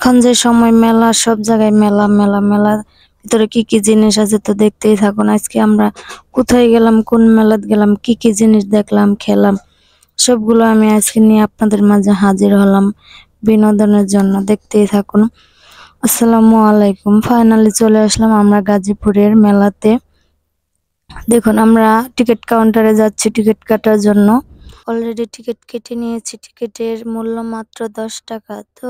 এখন যে সময় মেলা, সব জায়গায় মেলা মেলা মেলা, ভিতরে কি কি জিনিস আছে তো দেখতেই থাকুন। আজকে আমরা কোথায় গেলাম, কোন মেলাত গেলাম, কি কি জিনিস দেখলাম, খেলাম, সবগুলো আমি আজকে নিয়ে আপনাদের মাঝে হাজির হলাম বিনোদনের জন্য। দেখতেই থাকুন। আসসালামু আলাইকুম। ফাইনালি চলে আসলাম আমরা গাজীপুরের মেলাতে। দেখুন, আমরা টিকিট কাউন্টারে যাচ্ছি টিকিট কাটার জন্য। অলরেডি টিকিট কেটে নিয়েছি। টিকিটের মূল্য মাত্র 10 টাকা। তো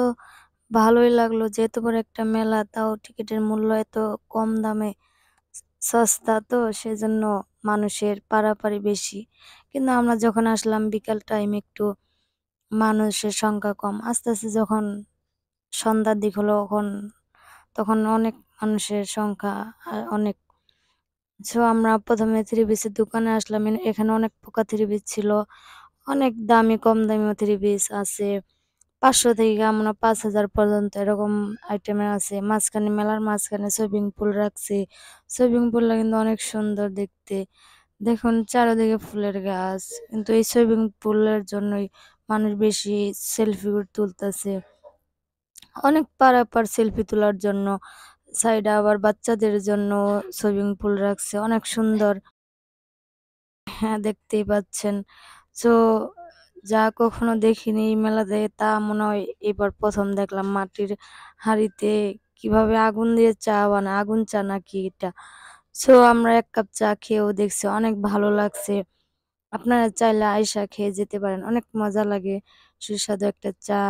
ভালোই লাগলো যে এত বড় একটা মেলা, তাও টিকিটের মূল্য এত কম দামে, সস্তা, তো সেজন্য মানুষের পারাপারি বেশি। কিন্তু আমরা যখন আসলাম বিকাল টাইম, একটু মানুষের সংখ্যা কম। আস্তে আস্তে যখন সন্ধ্যার দিক হলো, তখন অনেক মানুষের সংখ্যা অনেক। আমরা প্রথমে থ্রি পিসের দোকানে আসলাম। এখানে অনেক প্রকার থ্রি পিস ছিল, অনেক দামি কম দামি থ্রি পিস আছে। 500 থেকে আমরা 5,000 পর্যন্ত এরকম আইটেমের আছে। মাঝখানে, মেলার মাঝখানে সুইমিং পুল রাখছে। সুইমিং পুলটা কিন্তু অনেক সুন্দর দেখতে। দেখুন চারিদিকে ফুলের গাছ, কিন্তু এই সুইমিং পুলের জন্যই মানুষ বেশি সেলফি তুলতেছে। অনেক পারাপার সেলফি তোলার জন্য। সাইডে আবার বাচ্চাদের জন্য সুইমিং পুল রাখছে, অনেক সুন্দর। হ্যাঁ, দেখতেই পাচ্ছেন। তো যা কখনো দেখিনি এই মেলাতে, তা মনে হয় এবার প্রথম দেখলাম। মাটির হাঁড়িতে কিভাবে আগুন দিয়ে চা বানায়, আগুন চা নাকি এটা। আমরা এক কাপ চা খেয়েও দেখছি, অনেক ভালো লাগছে। আপনারা চাইলে আইসা খেয়ে যেতে পারেন, অনেক মজা লাগে। সুস্বাদু একটা চা।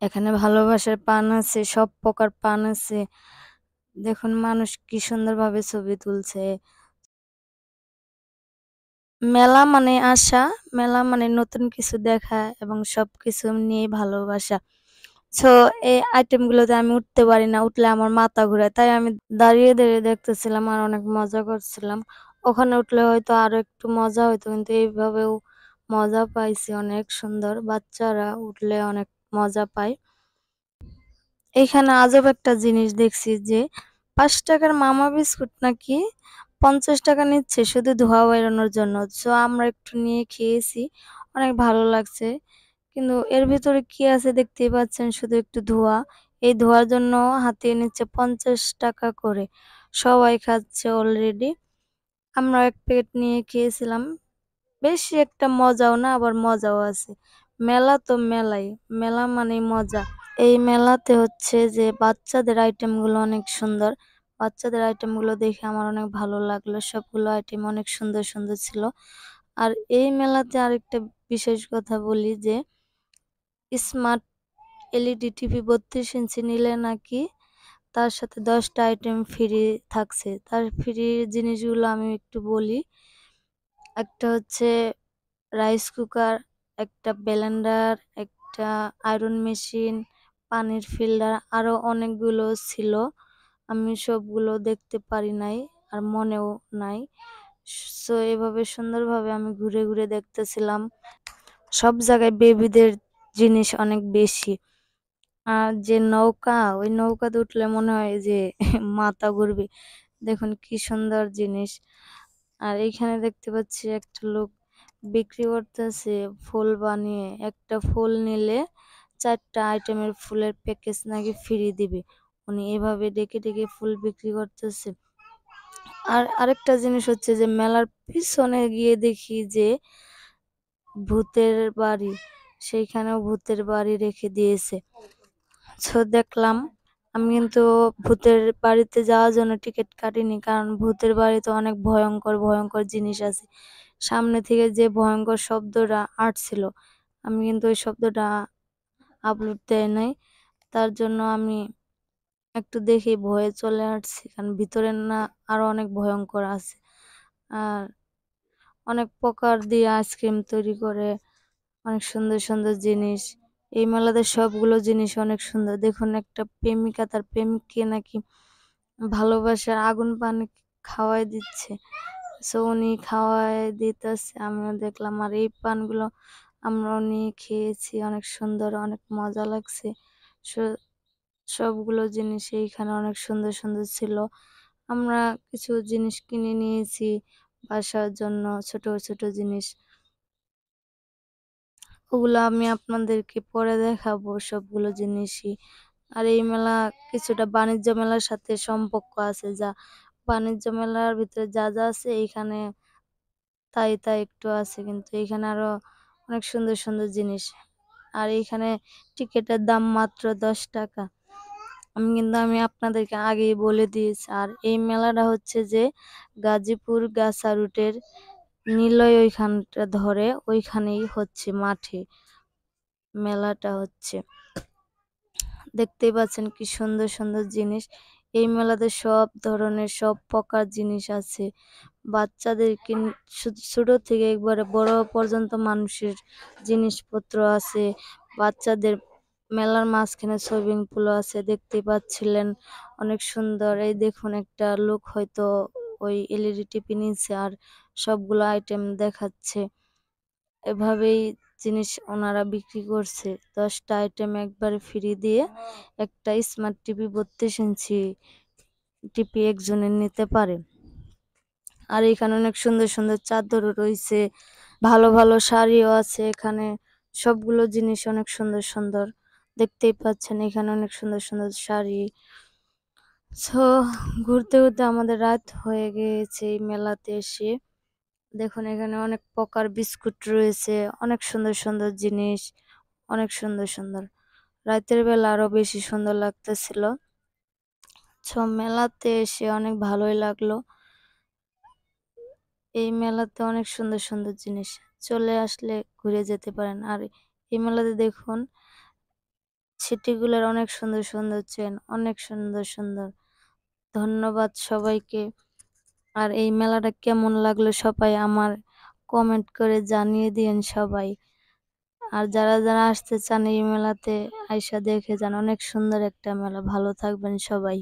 এখানে ভালোবাসার পান আছে, সব প্রকার পান আছে। দেখুন মানুষ কি সুন্দরভাবে ছবি তুলছে। মেলা মানে আশা, মেলা মানে নতুন কিছু দেখা এবং সবকিছু নিয়ে ভালোবাসা। সো এই আইটেম গুলোতে আমি উঠতে পারি না, উঠলে আমার মাথা ঘুরায়। তাই আমি দাঁড়িয়ে দাঁড়িয়ে দেখতেছিলাম আর অনেক মজা করছিলাম। ওখানে উঠলে হয়তো আরো একটু মজা হইতো, কিন্তু এইভাবেও মজা পাইছি। অনেক সুন্দর, বাচ্চারা উঠলে অনেক মজা পায়। এখানে আজব একটা জিনিস দেখছি যে 5 টাকার মামা বিস্কুট নাকি 50 টাকা নিচ্ছে শুধু ধোঁয়া বেরোনোর জন্য। আমরা একটু নিয়ে খেয়েছি, অনেক ভালো লাগছে। কিন্তু এর ভিতরে কি আছে দেখতেই পাচ্ছেন, শুধু একটু ধোঁয়া। এই ধোঁয়ার জন্য হাতিয়ে নিচ্ছে 50 টাকা করে। সবাই খাচ্ছে অলরেডি। আমরা এক প্লেট নিয়ে খেয়েছিলাম। বেশি একটা মজাও না, আবার মজাও আছে। মেলা তো মেলাই, মেলা মানে মজা। এই মেলাতে হচ্ছে যে বাচ্চাদের আইটেম গুলো অনেক সুন্দর। বাচ্চাদের আইটেম গুলো দেখে আমার অনেক ভালো লাগলো। সবগুলো আইটেম অনেক সুন্দর সুন্দর ছিল। আর এই মেলাতে আরেকটা বিশেষ কথা বলি যে স্মার্ট এলইডি টিভি 32 ইঞ্চি নিলে নাকি তার সাথে 10টা আইটেম ফ্রি থাকছে। তার ফ্রি জিনিসগুলো আমি একটু বলি। একটা হচ্ছে রাইস কুকার, একটা ব্লেন্ডার, একটা আয়রন মেশিন, পানির ফিল্টার, আরো অনেকগুলো ছিল। আমি সবগুলো দেখতে পারি নাই আর মনেও নাই। এভাবে সুন্দরভাবে আমি ঘুরে ঘুরে দেখতেছিলাম। সব জায়গায় বেবিদের জিনিস অনেক বেশি। আর যে নৌকা, ওই নৌকাতে উঠলে মনে হয় যে মাথা ঘুরবে। দেখুন কি সুন্দর জিনিস। আর এইখানে দেখতে পাচ্ছি একটা লোক বিক্রি করতেছে ফুল বানিয়ে। একটা ফুল নিলে 4টা আইটেমের ফুলের প্যাকেজ নাকি ফ্রি দিবে। উনি এভাবে ডেকে ডেকে ফুল বিক্রি করতেছে। আর আরেকটা জিনিস হচ্ছে যে মেলার পিছনে গিয়ে দেখি যে ভূতের বাড়ি, সেইখানেও ভূতের বাড়ি রেখে দিয়েছে। দেখলাম। আমি কিন্তু ভূতের বাড়িতে যাওয়ার জন্য টিকিট কাটিনি, কারণ ভূতের বাড়িতে অনেক ভয়ঙ্কর ভয়ঙ্কর জিনিস আছে। সামনে থেকে যে ভয়ঙ্কর শব্দটা আসছিল, আমি কিন্তু ওই শব্দটা আপলোড দেয় নাই। তার জন্য আমি একটু দেখে ভয়ে চলে আসছি, কারণ ভিতরে না আরো অনেক ভয়ঙ্কর আছে। আর অনেক প্রকার দিয়ে আইসক্রিম তৈরি করে, অনেক সুন্দর সুন্দর জিনিস। এই মেলাতে সবগুলো জিনিস অনেক সুন্দর। দেখুন একটা প্রেমিকা তার প্রেমিককে নাকি ভালোবাসার আগুন পানি খাওয়াই দিচ্ছে। উনি খাওয়াই দিতেছে, আমিও দেখলাম। আর এই পানগুলো আমরাও নিয়ে খেয়েছি, অনেক সুন্দর, অনেক মজা লাগছে। সবগুলো জিনিস এইখানে অনেক সুন্দর সুন্দর ছিল। আমরা কিছু জিনিস কিনে নিয়েছি বাসার জন্য, ছোট ছোট জিনিস। ওগুলো আমি আপনাদেরকে পরে দেখাবো সবগুলো জিনিসই। আর এই মেলা কিছুটা বাণিজ্য মেলার সাথে সম্পর্ক আছে, যা বাণিজ্য মেলার ভিতরে যা যা আছে এইখানে তাই তাই একটু আছে, কিন্তু এইখানে আরো অনেক সুন্দর সুন্দর জিনিস। আর এইখানে টিকিটের দাম মাত্র 10 টাকা। আমি আপনাদেরকে আগেই বলে দিয়েছি। আর এই মেলাটা হচ্ছে যে গাজীপুর গাছা রুটের নিলয় ওইখানটা ধরে ওইখানেই হচ্ছে মাঠে মেলাটা হচ্ছে। দেখতেই পাচ্ছেন কি সুন্দর সুন্দর জিনিস। এই মেলাতে সব ধরনের সব প্রকার জিনিস আছে। বাচ্চাদেরকে ছোট থেকে একবারে বড় পর্যন্ত মানুষের জিনিসপত্র আছে। বাচ্চাদের মেলার মাঝখানে সুইমিং পুল আছে, দেখতেই পাচ্ছিলেন অনেক সুন্দর। এই দেখুন একটা লোক হয়তো ওই এলইডি টিভি নিচ্ছে আর সবগুলো আইটেম দেখাচ্ছে। এভাবেই জিনিস ওনারা বিক্রি করছে। 10টা আইটেম একবারে ফ্রি দিয়ে একটা স্মার্ট টিভি 32 ইঞ্চি টিভি একজনের নিতে পারে। আর এখানে অনেক সুন্দর সুন্দর চাদরও রয়েছে, ভালো ভালো শাড়িও আছে এখানে। সবগুলো জিনিস অনেক সুন্দর সুন্দর, দেখতেই পাচ্ছেন এখানে অনেক সুন্দর সুন্দর শাড়ি। সো ঘুরতে ঘুরতে আমাদের রাত হয়ে গিয়েছে এই মেলাতে এসে। দেখুন এখানে অনেক প্রকার বিস্কুট রয়েছে, অনেক সুন্দর সুন্দর জিনিস, অনেক সুন্দর সুন্দর। রাতের বেলা আরো বেশি সুন্দর লাগতেছিল। সো মেলাতে এসে অনেক ভালোই লাগলো। এই মেলাতে অনেক সুন্দর সুন্দর জিনিস, চলে আসলে ঘুরে যেতে পারেন। আর এই মেলাতে দেখুন সিটিগুলোর অনেক সুন্দর সুন্দর চেন, অনেক সুন্দর সুন্দর। ধন্যবাদ সবাইকে। আর এই মেলাটা কেমন লাগলো সবাই আমার কমেন্ট করে জানিয়ে দিয়েন সবাই। আর যারা যারা আসতে চান এই মেলাতে আইসা দেখে যান, অনেক সুন্দর একটা মেলা। ভালো থাকবেন সবাই।